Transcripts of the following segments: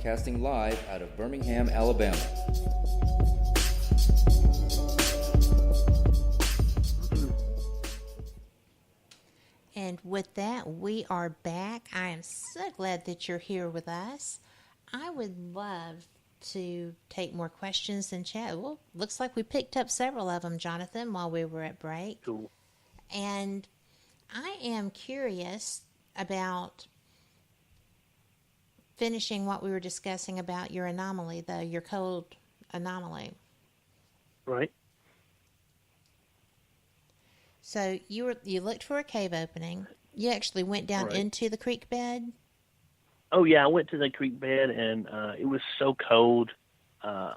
broadcasting live out of Birmingham, Alabama. And with that, we are back. I am so glad that you're here with us. I would love to take more questions and chat. Well, looks like we picked up several of them, Jonathan, while we were at break. Cool. And I am curious about finishing what we were discussing about your anomaly, though, your cold anomaly. Right. So you looked for a cave opening. You actually went down into the creek bed? Oh, yeah, I went to the creek bed, and it was so cold. I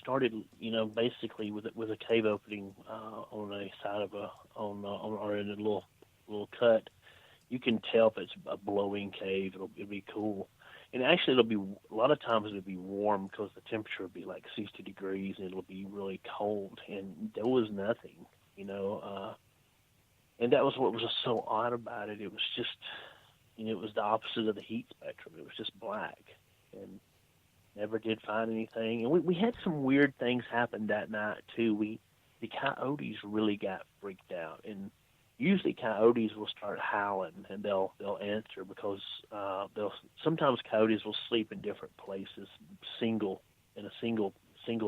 started, basically with a cave opening on a side of or in a little cut. You can tell if it's a blowing cave. It'll be cool. And actually, a lot of times it'll be warm because the temperature will be like 60 degrees, and it'll be really cold. And there was nothing, and that was what was so odd about it. It was just, it was the opposite of the heat spectrum. It was just black, and never did find anything. And we had some weird things happen that night too. The coyotes really got freaked out, and usually coyotes will start howling, and they'll answer because sometimes coyotes will sleep in different places, in a single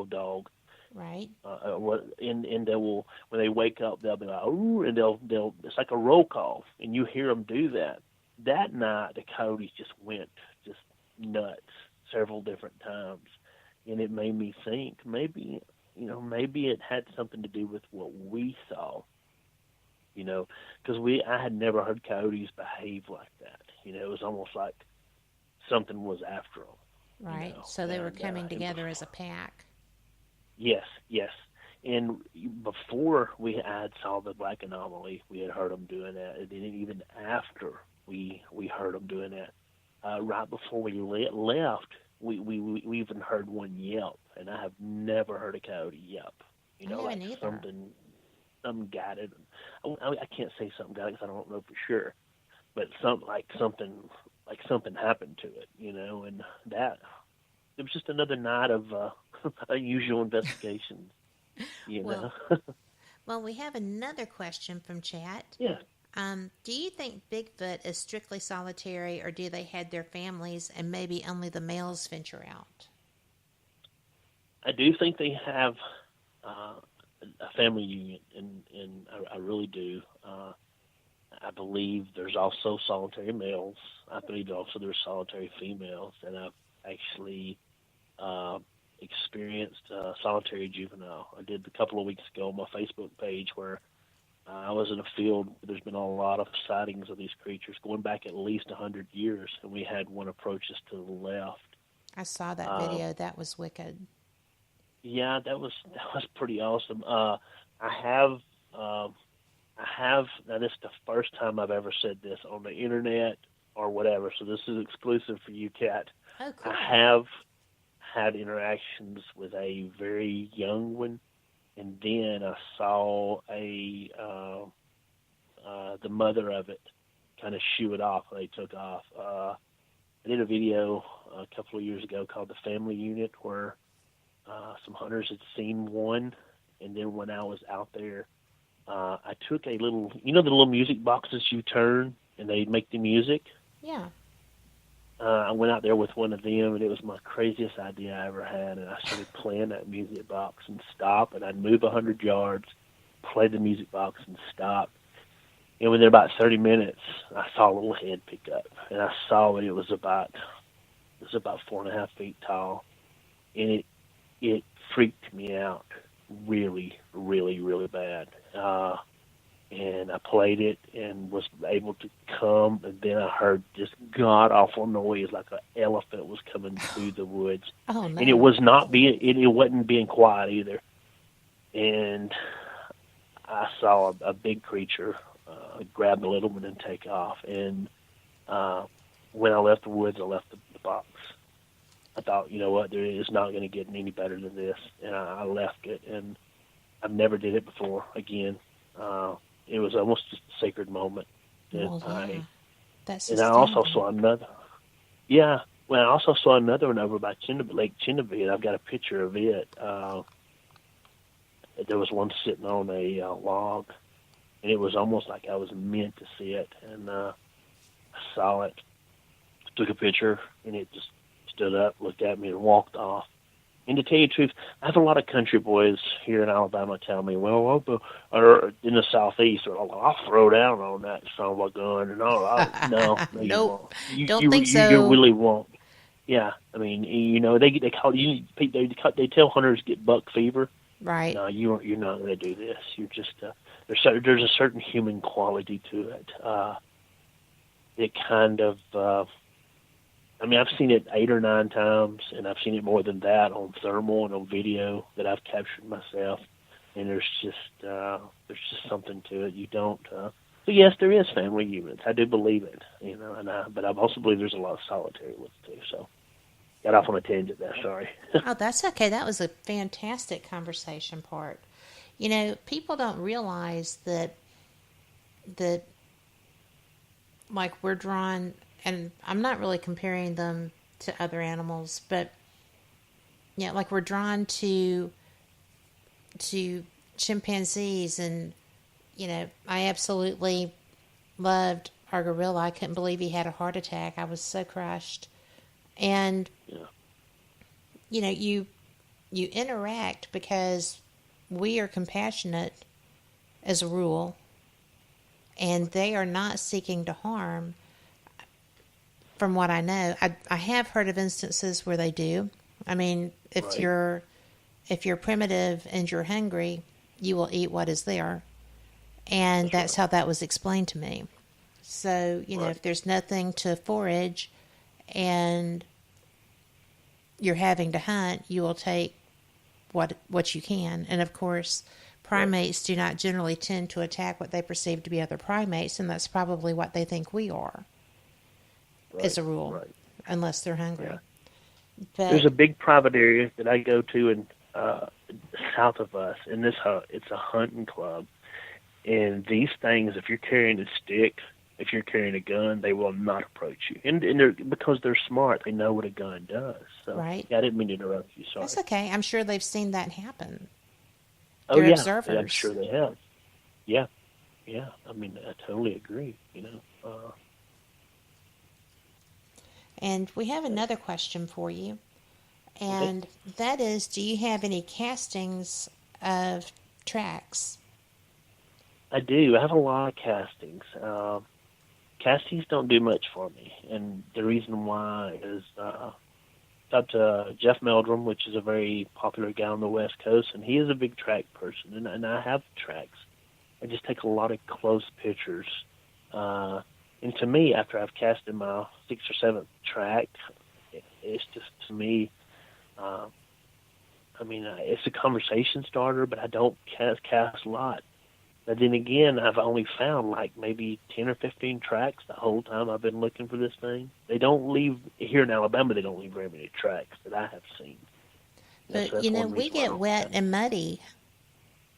dog. Right. And they will, when they wake up, they'll be like, "Ooh," and they'll it's like a roll call, and you hear them do that. That night, the coyotes just went just nuts several different times, and it made me think maybe it had something to do with what we saw. Because I had never heard coyotes behave like that. It was almost like something was after them. Right. So they were coming together as a pack. Yes. And before I had saw the black anomaly, we had heard them doing that. And then even after we heard them doing that, right before we left, we even heard one yelp. And I have never heard a coyote yelp. I haven't either. Something got it. I can't say something got it because I don't know for sure, but something happened to it, and that it was just another night of unusual investigations, Well, we have another question from chat. Yeah. Do you think Bigfoot is strictly solitary, or do they have their families and maybe only the males venture out? I do think they have a family union, and I really do. I believe there's also solitary males. I believe also there's solitary females, and I've actually experienced solitary juvenile. I did a couple of weeks ago on my Facebook page where I was in a field where there's been a lot of sightings of these creatures going back at least 100 years, and we had one approach us to the left. I saw that video. That was wicked. Yeah, that was pretty awesome. I have now this is the first time I've ever said this on the internet or whatever, so this is exclusive for you, Kat. Oh, cool. I have had interactions with a very young one, and then I saw the mother of it kind of shoo it off when they took off. I did a video a couple of years ago called The Family Unit where some hunters had seen one, and then when I was out there, I took a little, the little music boxes you turn and they make the music? Yeah. I went out there with one of them, and it was my craziest idea I ever had, and I started playing that music box and stop, and I'd move 100 yards, play the music box and stop. And within about 30 minutes, I saw a little head pick up, and I saw it. It was about 4.5 feet tall, and it freaked me out really, really, really bad. And I played it and was able to come, and then I heard this god-awful noise like an elephant was coming through the woods. Oh, no. And it wasn't being quiet either. And I saw a big creature grab the little one and take off. And when I left the woods, I left the box. I thought, you know what, it's not going to get any better than this. And I left it, and I've never did it before again. It was almost just a sacred moment. Well, yeah. That's and I also saw another. Yeah, Well, I also saw another one over by Lake Chinavit. I've got a picture of it. There was one sitting on a log, and it was almost like I was meant to see it. And I saw it, took a picture, and it just stood up, looked at me, and walked off. And to tell you the truth, I have a lot of country boys here in Alabama tell me, well, or in the Southeast, or I'll throw down on that son of a gun. And no, you Nope. won't. Don't think so. You really won't. Yeah, I mean, they call you. They tell hunters get buck fever. Right. No, you're not going to do this. You're just there's a certain human quality to it. It kind of. I've seen it 8 or 9 times, and I've seen it more than that on thermal and on video that I've captured myself. And there's just something to it. You don't. So yes, there is family units. I do believe it. But I also believe there's a lot of solitary ones too. So got off on a tangent there. Sorry. Oh, that's okay. That was a fantastic conversation part. People don't realize that like we're drawn, and I'm not really comparing them to other animals, but like we're drawn to chimpanzees, and I absolutely loved our gorilla. I couldn't believe he had a heart attack. I was so crushed. And you interact because we are compassionate as a rule, and they are not seeking to harm. From what I know, I have heard of instances where they do. I mean, if Right. you're primitive and you're hungry, you will eat what is there, and that's how that was explained to me. So Right. if there's nothing to forage, and you're having to hunt, you will take what you can. And of course, primates do not generally tend to attack what they perceive to be other primates, and that's probably what they think we are, as a rule, Right. unless they're hungry. Yeah. But There's a big private area that I go to in south of us, and it's a hunting club. And these things, if you're carrying a stick, if you're carrying a gun, they will not approach you. And because they're smart, they know what a gun does. So, Right. Yeah, I didn't mean to interrupt you. Sorry. that's okay. I'm sure they've seen that happen. Oh They're yeah, observers. I'm sure they have. Yeah. I mean, I totally agree. And we have another question for you, and that is, do you have any castings of tracks? I do. I have a lot of castings. Castings don't do much for me, and the reason why is talked to Jeff Meldrum, which is a very popular guy on the West Coast, and he is a big track person, and I have tracks. I just take a lot of close pictures. And to me, after I've casted my 6th or 7th track, it's just, to me, it's a conversation starter, but I don't cast a lot. But then again, I've only found like maybe 10 or 15 tracks the whole time I've been looking for this thing. They don't leave, here in Alabama, they don't leave very many tracks that I have seen. But, That's one we reason why I get don't wet cast. and muddy.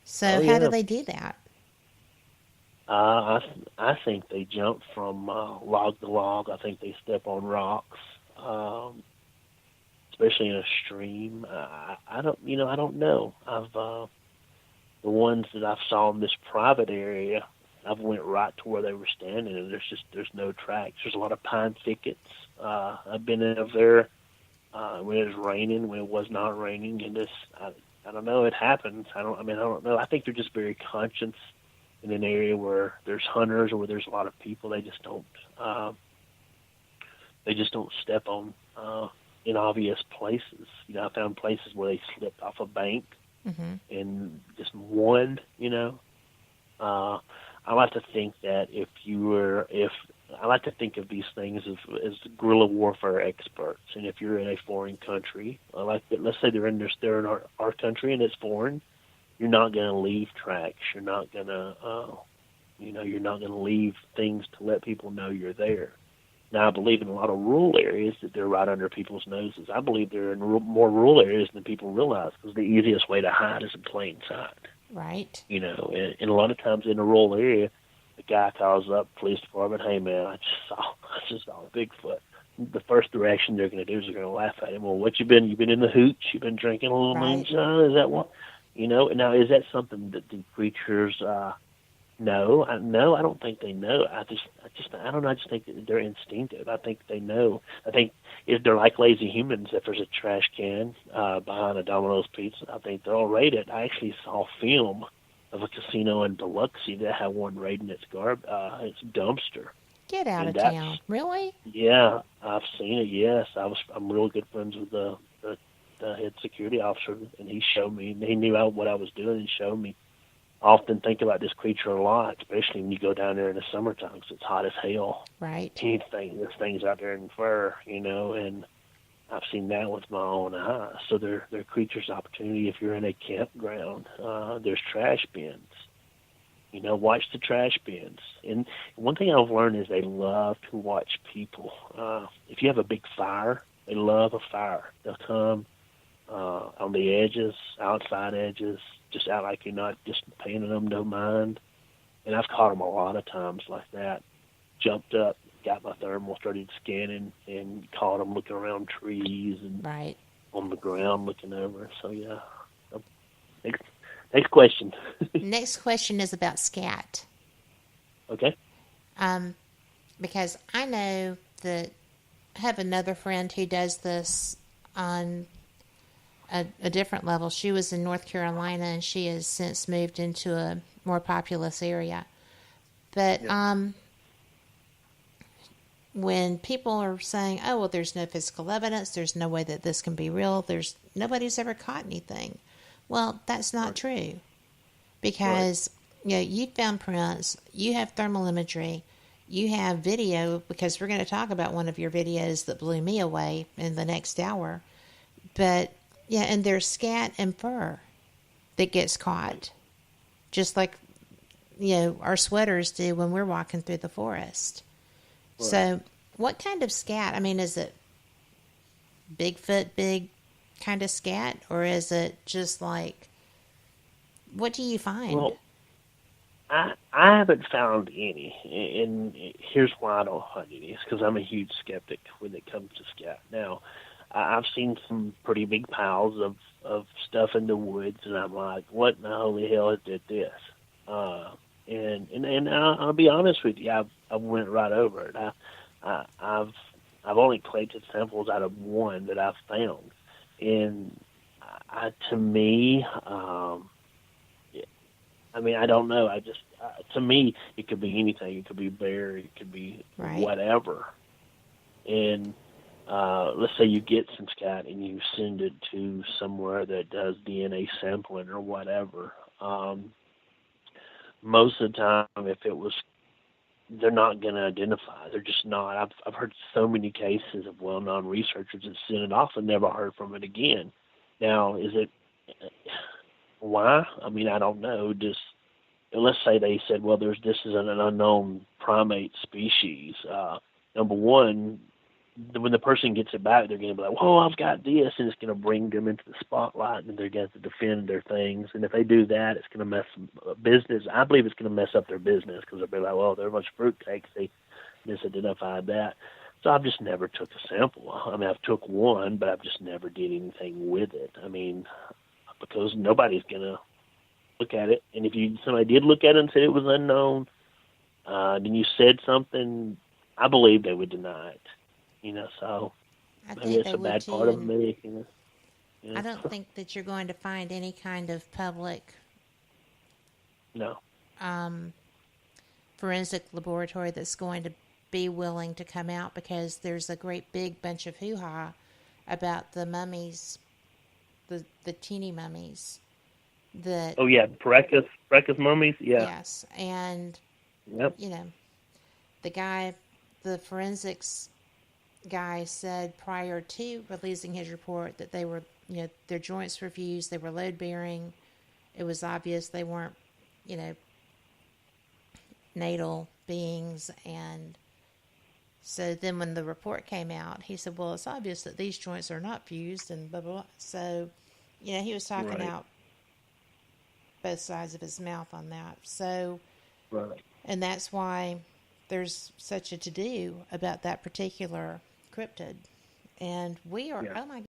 So Oh, how yeah. do they do that? I think they jump from log to log. I think they step on rocks, especially in a stream. I don't know. The ones that I saw in this private area, I've went right to where they were standing, and there's no tracks. There's a lot of pine thickets. I've been in there when it was raining, when it was not raining, and I don't know. It happens. I don't know. I think they're just very conscious in an area where there's hunters or where there's a lot of people. They just don't step on in obvious places. I found places where they slipped off a bank and just won. I like to think that I like to think of these things as guerrilla warfare experts. And if you're in a foreign country, let's say they're in our country and it's foreign, you're not going to leave tracks. You're not going to, you're not going to leave things to let people know you're there. Now, I believe in a lot of rural areas that they're right under people's noses. I believe they're in more rural areas than people realize, because the easiest way to hide is in plain sight. Right. And a lot of times in a rural area, the guy calls up police department, "Hey man, I just saw a Bigfoot." the first reaction they're going to do is they're going to laugh at him. Well, what you been in the hooch? You've been drinking a little Right. moonshine? Is that what? Now is that something that the creatures know? No, I don't think they know. I don't know. I just think that they're instinctive. I think they know. I think if they're like lazy humans, if there's a trash can behind a Domino's pizza, I think they'll rate it. I actually saw film of a casino in Biloxi that had one raiding its dumpster. Get out And of town. Really? Yeah, I've seen it. Yes, I'm real good friends with the head security officer, and he showed me. He knew what I was doing, and showed me. I often think about this creature a lot, especially when you go down there in the summertime because it's hot as hell. Right. And you think this thing's out there in fur, and I've seen that with my own eyes. So they're creatures of opportunity. If you're in a campground, there's trash bins. Watch the trash bins. And one thing I've learned is they love to watch people. If you have a big fire, they love a fire. They'll come on the edges, outside edges, just out like you're not just paying them no mind. And I've caught them a lot of times like that. Jumped up, got my thermal, started scanning, and caught them looking around trees and Right. on the ground looking over. So, yeah. Next question. Next question is about scat. Okay. Because I know that I have another friend who does this on a different level. She was in North Carolina, and she has since moved into a more populous area. But when people are saying, "Oh, well, there's no physical evidence. There's no way that this can be real. Nobody's ever caught anything." Well, that's not true, because you found prints, you have thermal imagery, you have video, because we're going to talk about one of your videos that blew me away in the next hour. But and there's scat and fur that gets caught, just like our sweaters do when we're walking through the forest. Right. So, what kind of scat? I mean, is it Bigfoot, big kind of scat, or is it just like, what do you find? Well, I haven't found any, and here's why I don't find any. It's because I'm a huge skeptic when it comes to scat. Now, I've seen some pretty big piles of stuff in the woods, and I'm like, what in the holy hell did this? And I'll be honest with you, I went right over it. I've only collected samples out of one that I've found. And to me, I don't know. To me, it could be anything. It could be bear. It could be whatever. And let's say you get some scat and you send it to somewhere that does DNA sampling or whatever. Most of the time, if it was, they're not going to identify. They're just not. I've heard so many cases of well-known researchers that sent it off and never heard from it again. Now, is it why? I don't know. Just let's say they said, well, this is an unknown primate species. Number one, when the person gets it back, they're going to be like, "Whoa, I've got this," and it's going to bring them into the spotlight, and they're going to defend their things. And if they do that, it's going to mess up business. I believe it's going to mess up their business because they'll be like, "Well, they're a bunch of fruitcakes. They misidentified that." So I've just never took a sample. I've took one, but I've just never did anything with it. Because nobody's going to look at it. And if somebody did look at it and said it was unknown, then you said something, I believe they would deny it. So maybe it's a bad part of me. I don't think that you're going to find any kind of public forensic laboratory that's going to be willing to come out, because there's a great big bunch of hoo-ha about the mummies, the teeny mummies. Breckus mummies, Yes, and the forensics guy said prior to releasing his report that they were, their joints were fused, they were load bearing. It was obvious they weren't, natal beings. And so then when the report came out, he said, well, it's obvious that these joints are not fused, and blah, blah, blah. So, he was talking out both sides of his mouth on that. So, and that's why there's such a to-do about that particular cryptid. And we are, Yeah. oh my